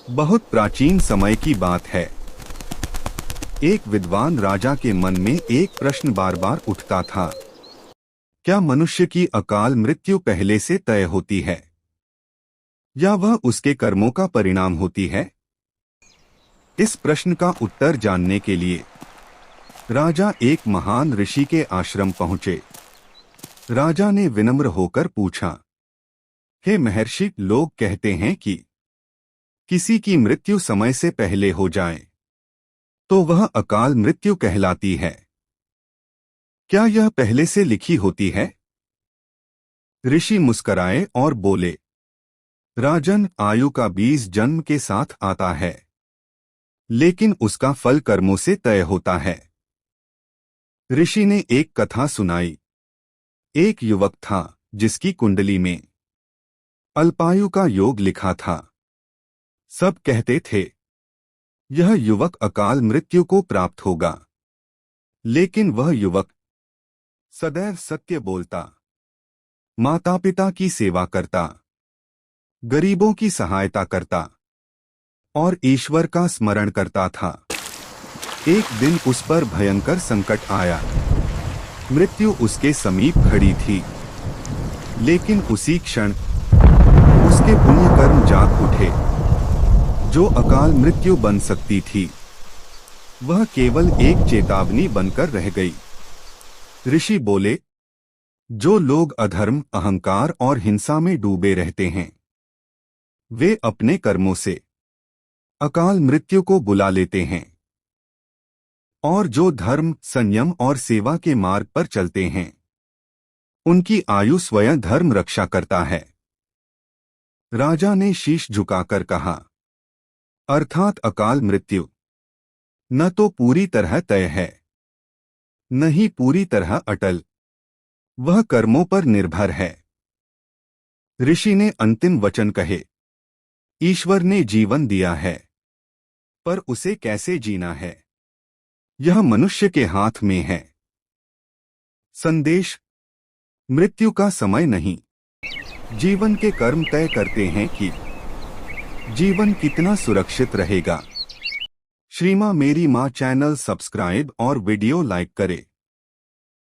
बहुत प्राचीन समय की बात है। एक विद्वान राजा के मन में एक प्रश्न बार बार उठता था। क्या मनुष्य की अकाल मृत्यु पहले से तय होती है या वह उसके कर्मों का परिणाम होती है? इस प्रश्न का उत्तर जानने के लिए राजा एक महान ऋषि के आश्रम पहुंचे। राजा ने विनम्र होकर पूछा, हे महर्षि, लोग कहते हैं कि किसी की मृत्यु समय से पहले हो जाए तो वह अकाल मृत्यु कहलाती है। क्या यह पहले से लिखी होती है? ऋषि मुस्कराए और बोले, राजन, आयु का बीज जन्म के साथ आता है, लेकिन उसका फल कर्मों से तय होता है। ऋषि ने एक कथा सुनाई। एक युवक था जिसकी कुंडली में अल्पायु का योग लिखा था। सब कहते थे यह युवक अकाल मृत्यु को प्राप्त होगा, लेकिन वह युवक सदैव सत्य बोलता, माता पिता की सेवा करता, गरीबों की सहायता करता और ईश्वर का स्मरण करता था। एक दिन उस पर भयंकर संकट आया। मृत्यु उसके समीप खड़ी थी, लेकिन उसी क्षण उसके पुण्य कर्म जाग उठे जो अकाल मृत्यु बन सकती थी। वह केवल एक चेतावनी बनकर रह गई। ऋषि बोले, जो लोग अधर्म, अहंकार और हिंसा में डूबे रहते हैं वे अपने कर्मों से अकाल मृत्यु को बुला लेते हैं, और जो धर्म, संयम और सेवा के मार्ग पर चलते हैं उनकी आयु स्वयं धर्म रक्षा करता है। राजा ने शीश झुकाकर कहा, अर्थात अकाल मृत्यु न तो पूरी तरह तय है, न ही पूरी तरह अटल, वह कर्मों पर निर्भर है। ऋषि ने अंतिम वचन कहे, ईश्वर ने जीवन दिया है, पर उसे कैसे जीना है यह मनुष्य के हाथ में है। संदेश: मृत्यु का समय नहीं, जीवन के कर्म तय करते हैं कि जीवन कितना सुरक्षित रहेगा। श्री मां मेरी मां चैनल सब्सक्राइब और वीडियो लाइक करें।